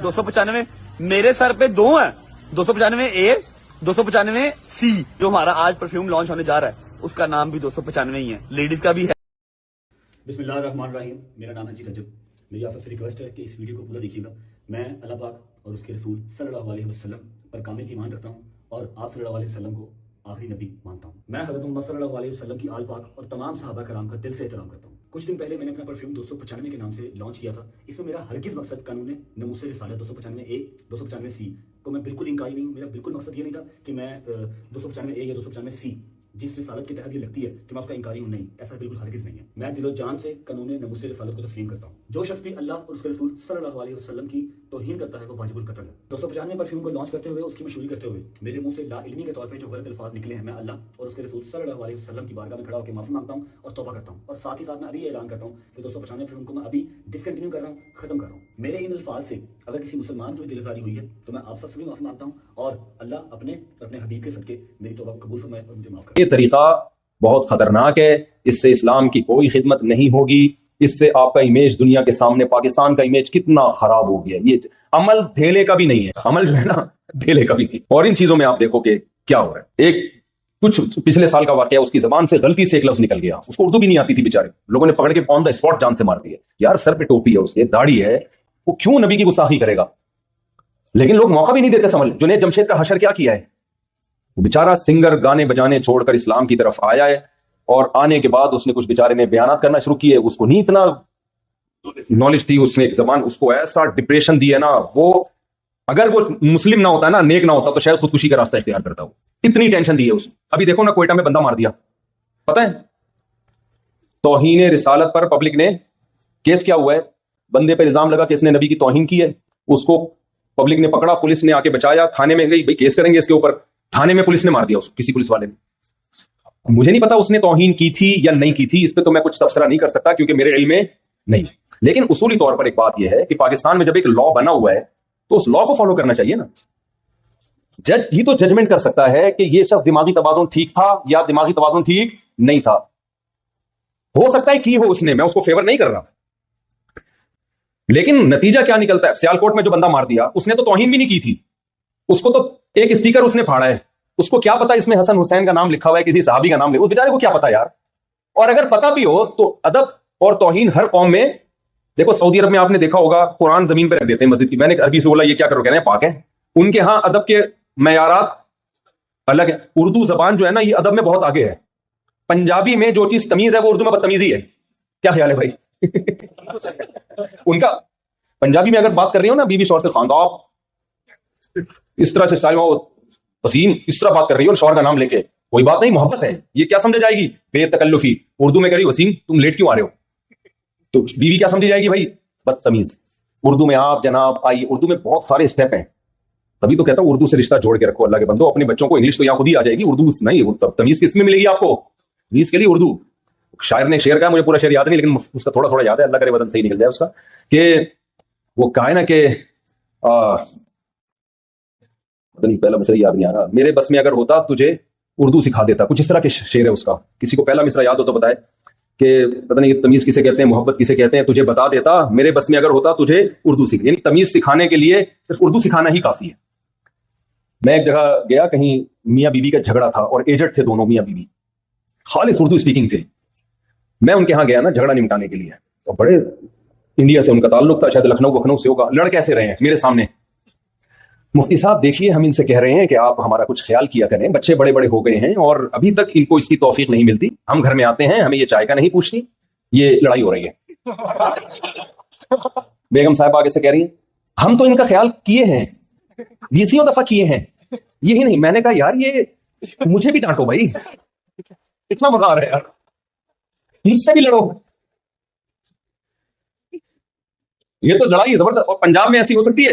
295 मेरे सर पे दो हैं, 295A 295C। जो हमारा आज परफ्यूम लॉन्च होने जा रहा है उसका नाम भी 295 ही है, लेडीज का भी है। बिस्मिल्लाहिर्रहमानिर्रहीम। मेरा नाम है जी रजब। मेरी आप सबसे रिक्वेस्ट है कि इस वीडियो को पूरा देखिएगा। मैं अल्लाह पाक और उसके रसूल सल्लल्लाहु अलैहि वसल्लम पर कामिल ईमान रखता हूँ और आप सल्लल्लाहु अलैहि वसल्लम को आखिरी नबी मानता हूँ। मैं हज़रत मोहम्मद सल्लल्लाहु अलैहि वसल्लम की आल पाक और तमाम सहाबा कराम का दिल से एहतराम करता हूँ। कुछ दिन पहले मैंने अपना परफ्यूम 295 के नाम से लॉन्च किया था। इसमें मेरा हरगिज़ मकसद कानून नमूसे रिसालत 295A 295C को मैं बिल्कुल इंकारी नहीं हूँ। मेरा बिल्कुल मकसद ये नहीं था कि मैं 295A या 295C जिस रिसालत के तहत ये लगती है कि मैं उसका इंकारी हूँ, नहीं, ऐसा बिल्कुल हरगिज़ नहीं है। मैं दिलो जान से कानून नमूसे रिसालत को तस्लीम करता हूँ। जो शख्स भी अल्लाह और उसके रसूल सल्लल्लाहु अलैहि वसल्लम की तौहीन करता है वो वाजिबुल कत्ल है। 295 परफ्यूम को लॉन्च करते हुए, उसकी मशहूरी करते हुए मेरे मुंह से ला इल्मी के तौर पे जो गलत अल्फाज निकले हैं, मैं अल्लाह और उसके रसूल सल्लल्लाहु अलैहि वसल्लम की बारगाह में खड़ा होकर माफी मांगता हूँ और तौबा करता हूँ। और साथ ही साथ मैं अभी ये ऐलान करता हूँ कि 295 फिल्म को मैं अभी डिसकंटिन्यू कर रहा हूँ, खत्म कर रहा हूँ। मेरे इन अल्फाज से अगर किसी मुसलमान को भी दिलजारी हुई है तो मैं आप सबसे भी माफी मांगता हूँ और अल्लाह अपने हबीब के सदके मेरी तौबा को कबूल फरमाए और मुझे माफ करे। ये तरीका बहुत खतरनाक है, इससे इस्लाम की कोई खिदमत नहीं होगी, इससे आपका इमेज दुनिया के सामने, पाकिस्तान का इमेज कितना खराब हो गया। ये अमल धेले का भी नहीं है, अमल जो है ना धेले का भी नहीं। और इन चीजों में आप देखो कि क्या हो रहा है। एक कुछ पिछले साल का वाकया, उसकी जबान से गलती से एक लफ्ज निकल गया, उसको उर्दू भी नहीं आती थी, बेचारे लोगों ने पकड़ के ऑन द स्पॉट जान से मार दिया। यार सर पे टोपी है, उसके दाढ़ी है, वो क्यों नबी की गुस्ताखी करेगा? लेकिन लोग मौका भी नहीं देते समझ। जुनैद जमशेद का हशर क्या किया है? बेचारा सिंगर गाने बजाने छोड़कर इस्लाम की तरफ आया है और आने के बाद उसने कुछ बेचारे ने बयानात करना शुरू किए। उसको नहीं इतना नॉलेज थी, उसने एक जबान उसको ऐसा डिप्रेशन दिया ना, वो अगर वो मुस्लिम ना होता ना, नेक ना होता तो शायद खुदकुशी का रास्ता इख्तियार करता हो। इतनी टेंशन दी है उसने। अभी देखो ना, कोयटा में बंदा मार दिया, पता है, तौहीन रिसालत पर पब्लिक ने केस किया हुआ है। बंदे पे इल्जाम लगा कि इसने नबी की तौहीन की है, उसको पब्लिक ने पकड़ा, पुलिस ने आके बचाया, थाने में गई, भाई केस करेंगे इसके ऊपर। थाने में पुलिस ने मार दिया उसको, किसी पुलिस वाले ने। मुझे नहीं पता उसने तौहीन की थी या नहीं की थी, इस पे तो मैं कुछ तबसरा नहीं कर सकता क्योंकि मेरे इल्म में नहीं। लेकिन उसूली तौर पर एक बात यह है कि पाकिस्तान में जब एक लॉ बना हुआ है तो उस लॉ को फॉलो करना चाहिए ना। जज ही तो जजमेंट कर सकता है कि ये शख्स दिमागी तवाज़ुन ठीक था या दिमागी तवाज़ुन ठीक नहीं था। हो सकता है की हो उसने, मैं उसको फेवर नहीं कर रहा, लेकिन नतीजा क्या निकलता है? सियालकोट में जो बंदा मार दिया, उसने तो तौहीन भी नहीं की थी, उसको तो एक स्टिकर उसने फाड़ा है। उसको क्या पता इसमें हसन हुसैन का नाम लिखा हुआ है, किसी साहबी का नाम लिखा, उस बेचारे को क्या पता यार। और अगर पता भी हो तो अदब और तौहीन हर कौम में, देखो सऊदी अरब में आपने देखा होगा कुरान जमीन पे रख देते हैं मस्जिद की। मैंने अरबी से बोला ये क्या करो, कह रहे हैं पाक है। उनके यहां अदब के मयारात अलग है। उर्दू जबान जो है ना, ये अदब में बहुत आगे है। पंजाबी में जो चीज तमीज है वो उर्दू में बदतमीजी है। क्या ख्याल है भाई? उनका पंजाबी में अगर बात कर रही हो ना, बीवी शौहर से खानदाब इस तरह से स्टाइल में, वसीम इस तरह बात कर रही हो शौहर का नाम लेके, कोई बात नहीं, मोहब्बत है, ये क्या समझे जाएगी? बेतकल्लुफी। उर्दू में कह रही वसीम तुम लेट क्यों आ रहे हो, तो बीवी क्या समझी जाएगी भाई? बदतमीज। उर्दू में आप जनाब आइए, उर्दू में बहुत सारे स्टेप हैं। तभी तो कहता हूं उर्दू से रिश्ता जोड़ के रखो अल्लाह के बंदो। अपने बच्चों को इंग्लिश तो यहां खुद ही आ जाएगी, उर्दू नहीं। तमीज किस में मिलेगी आपको? तमीज के लिए उर्दू। शायर ने शेर कहा, मुझे पूरा शेर याद नहीं, लेकिन उसका थोड़ा थोड़ा याद है, अल्लाह करे वजन सही निकल जाए उसका, कि वो कहा है ना कि नहीं, पहला मिसरा याद नहीं आ रहा, मेरे बस में अगर होता तुझे उर्दू सिखा देता, कुछ इस तरह के शेर है उसका। किसी को पहला मिसरा याद हो तो बताए कि पता नहीं तमीज किसे कहते हैं, मोहब्बत किसे कहते हैं, तुझे बता देता, मेरे बस में अगर होता तुझे उर्दू सीख। यानी तमीज सिखाने के लिए सिर्फ उर्दू सिखाना ही काफी है। मैं एक जगह गया, कहीं मियाँ बीवी का झगड़ा था और एजेड थे दोनों मियाँ बीवी, खालिस उर्दू स्पीकिंग थे। मैं उनके यहाँ गया ना झगड़ा निपटाने के लिए, तो बड़े इंडिया से उनका ताल्लुक था, शायद लखनऊ से होगा। लड़ कैसे रहे हैं मेरे सामने, मुफ्ती साहब देखिए हम इनसे कह रहे हैं कि आप हमारा कुछ ख्याल किया करें, बच्चे बड़े बड़े हो गए हैं और अभी तक इनको इसकी तौफीक नहीं मिलती। हम घर में आते हैं, हमें ये चाय का नहीं पूछती, ये लड़ाई हो रही है। बेगम साहब आगे से कह रही हैं हम तो इनका ख्याल किए हैं, 20 दफा किए हैं, यही नहीं। मैंने कहा यार ये मुझे भी डांटो भाई, इतना मजा आ रहा है यार, मुझसे भी लड़ो। ये तो लड़ाई जबरदस्त, और पंजाब में ऐसी हो सकती है।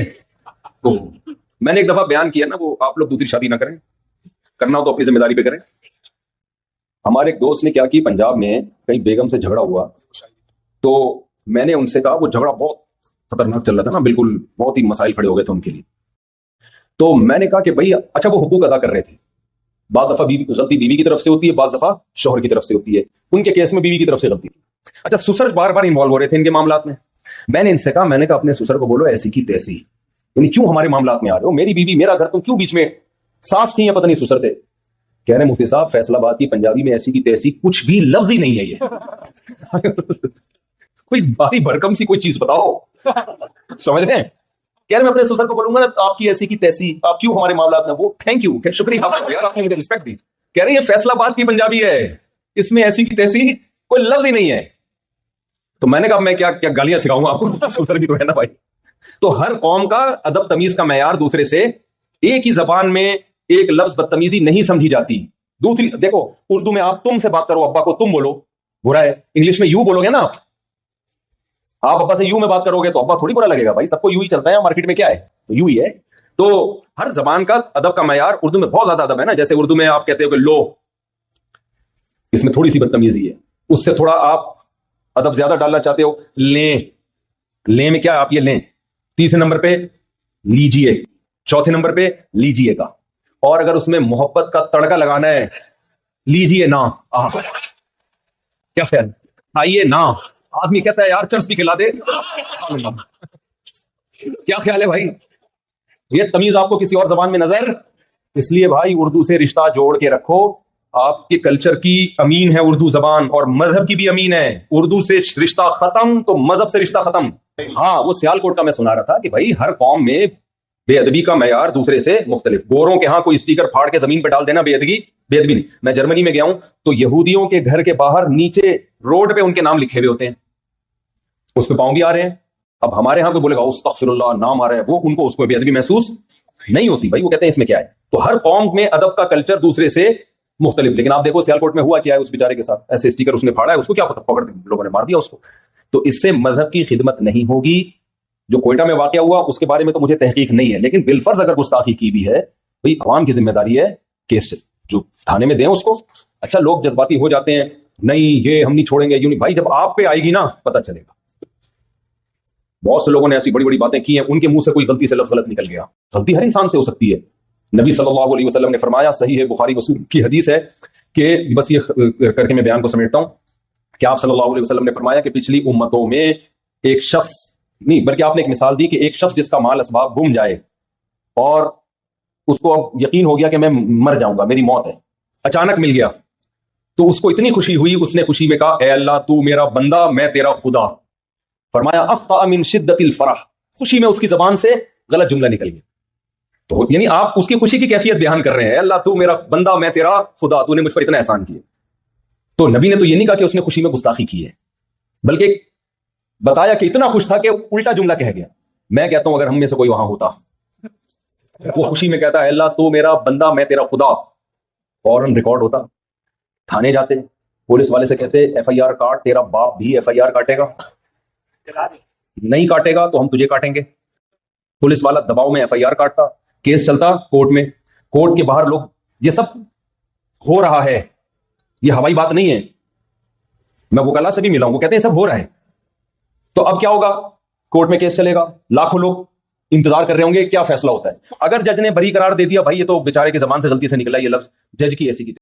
तो मैंने एक दफा बयान किया ना, वो आप लोग दूसरी शादी ना करें, करना हो तो अपनी जिम्मेदारी पे करें। हमारे एक दोस्त ने क्या की, पंजाब में कहीं बेगम से झगड़ा हुआ, तो मैंने उनसे कहा, वो झगड़ा बहुत खतरनाक चल रहा था ना, बिल्कुल बहुत ही मसाइल खड़े हो गए थे उनके लिए। तो मैंने कहा कि भाई अच्छा, वो हुकूक अदा कर रहे थे। बाज दफा गलती बीवी की तरफ से होती है, बाज दफा शौहर की तरफ से होती है। उनके केस में बीवी की तरफ से गलती थी। अच्छा, ससुर बार बार इन्वॉल्व हो रहे थे इनके मामलात में। मैंने इनसे कहा, मैंने कहा अपने ससुर को बोलो ऐसी की तैसी, یعنی کیوں ہمارے معاملات میں آ رہے ہو؟ میری بیوی میرا گھر، تم کیوں بیچ میں؟ ساس تھی یا پتہ نہیں سسر تھے. کہہ رہے مفتی صاحب فیصل آباد کی پنجابی میں ایسی کی تیسی کچھ بھی لفظ ہی نہیں ہے یہ. کوئی بھاری بھرکم سی کوئی چیز بتاؤ. سمجھ رہے ہیں؟ کہہ رہے میں اپنے سسر کو بولوں گا نا آپ کی ایسی کی تیسی، آپ کیوں ہمارے معاملات میں. وہ تھینک یو، شکریہ یار، آپ نے مجھے رسپیکٹ دی. کہہ رہے ہیں فیصل آباد کی پنجابی ہے، اس میں ایسی کی تیسی کوئی لفظ ہی نہیں ہے. تو میں نے کہا میں کیا گالیاں سکھاؤں گا آپ کو؟ سسر بھی تو ہے نا بھائی. تو ہر قوم کا ادب تمیز کا معیار دوسرے سے، ایک ہی زبان میں ایک لفظ بدتمیزی نہیں سمجھی جاتی. دوسری دیکھو، اردو میں آپ تم سے بات کرو، ابا کو تم بولو، برا ہے. انگلش میں یو بولو گے نا، آپ ابا سے یو میں بات کرو گے تو ابا تھوڑی برا لگے گا. بھائی سب کو یو ہی چلتا ہے، مارکیٹ میں کیا ہے تو یو ہی ہے. تو ہر زبان کا ادب کا معیار، اردو میں بہت زیادہ ادب ہے نا. جیسے اردو میں آپ کہتے ہو کہ لو، اس میں تھوڑی سی بدتمیزی ہے. اس سے تھوڑا آپ ادب زیادہ ڈالنا چاہتے ہو، لیں. لیں میں کیا آپ یہ لیں. تیسرے نمبر پہ لیجیے، چوتھے نمبر پہ لیجیے گا. اور اگر اس میں محبت کا تڑکا لگانا ہے، لیجیے نا. کیا خیال؟ آئیے نا. آدمی کہتا ہے یار چرس بھی کھلا دے. کیا خیال ہے بھائی؟ یہ تمیز آپ کو کسی اور زبان میں نظر؟ اس لیے بھائی اردو سے رشتہ جوڑ کے رکھو. آپ کے کلچر کی امین ہے اردو زبان، اور مذہب کی بھی امین ہے. اردو سے رشتہ ختم تو مذہب سے رشتہ ختم. ہاں وہ سیالکوٹ کا میں سنا رہا تھا کہ بھائی ہر قوم میں بے ادبی کا معیار دوسرے سے مختلف. گوروں کے ہاں کوئی اسٹیکر پھاڑ کے زمین پہ ڈال دینا بے ادبی نہیں. میں جرمنی میں گیا ہوں تو یہودیوں کے گھر کے باہر نیچے روڈ پہ ان کے نام لکھے ہوئے ہوتے ہیں، اس پہ پاؤں بھی آ رہے ہیں. اب ہمارے ہاں تو بولے گا استغفر اللہ، نام آ رہا ہے، وہ ان کو اس کو بے ادبی محسوس نہیں ہوتی. بھائی وہ کہتے ہیں اس میں کیا ہے. تو ہر قوم میں ادب کا کلچر دوسرے سے مختلف. لیکن آپ دیکھو سیالکوٹ میں ہوا کیا ہے اس بیچارے کے ساتھ. ایسے اسٹیکر اس نے پھاڑا ہے، اس کو کیا پتہ، پکڑ لوگوں نے مار دیا اس کو. تو اس سے مذہب کی خدمت نہیں ہوگی. جو کوئٹہ میں واقعہ ہوا اس کے بارے میں تو مجھے تحقیق نہیں ہے، لیکن بالفرض اگر گستاخی کی بھی ہے، بھائی عوام کی ذمہ داری ہے کیس جو تھانے میں دیں اس کو. اچھا لوگ جذباتی ہو جاتے ہیں، نہیں یہ ہم نہیں چھوڑیں گے، یوں نہیں. بھائی جب آپ پہ آئے گی نا پتہ چلے گا. بہت سے لوگوں نے ایسی بڑی بڑی باتیں کی ہیں، ان کے منہ سے کوئی غلطی سے لفظ غلط نکل گیا. غلطی ہر انسان سے ہو سکتی ہے. نبی صلی اللہ علیہ وسلم نے فرمایا، صحیح ہے بخاری مسلم کی حدیث ہے، کہ بس یہ کر کے میں بیان کو سمیٹتا ہوں کہ آپ صلی اللہ علیہ وسلم نے فرمایا کہ پچھلی امتوں میں ایک شخص نہیں، بلکہ آپ نے ایک مثال دی کہ ایک شخص جس کا مال اسباب گم جائے اور اس کو یقین ہو گیا کہ میں مر جاؤں گا، میری موت ہے، اچانک مل گیا تو اس کو اتنی خوشی ہوئی، اس نے خوشی میں کہا اے اللہ تو میرا بندہ میں تیرا خدا. فرمایا اخطأ من شدت الفرح، خوشی میں اس کی زبان سے غلط جملہ نکل گیا. تو یعنی آپ اس کی خوشی کی کیفیت بیان کر رہے ہیں، اے اللہ تو میرا بندہ میں تیرا خدا، تو نے مجھ پر اتنا احسان کیا. تو نبی نے تو یہ نہیں کہا کہ اس نے خوشی میں گستاخی کی ہے، بلکہ بتایا کہ اتنا خوش تھا کہ الٹا جملہ کہہ گیا. میں کہتا ہوں اگر ہم میں سے کوئی وہاں ہوتا، وہ خوشی میں کہتا ہے اللہ تو میرا بندہ میں تیرا خدا، فوراً ریکارڈ ہوتا، تھانے جاتے، پولیس والے سے کہتے ایف آئی آر کاٹ، تیرا باپ بھی ایف آئی آر کاٹے گا، نہیں کاٹے گا تو ہم تجھے کاٹیں گے. پولیس والا دباؤ میں ایف آئی آر کاٹتا، کیس چلتا کورٹ میں، کورٹ کے باہر لوگ، یہ سب ہو رہا ہے، یہ ہوائی بات نہیں ہے. میں وکلا سے بھی ملا ہوں، وہ کہتے ہیں سب ہو رہا ہے. تو اب کیا ہوگا؟ کورٹ میں کیس چلے گا، لاکھوں لوگ انتظار کر رہے ہوں گے کیا فیصلہ ہوتا ہے. اگر جج نے بری قرار دے دیا، بھائی یہ تو بیچارے کی زبان سے غلطی سے نکلا یہ لفظ، جج کی ایسی کی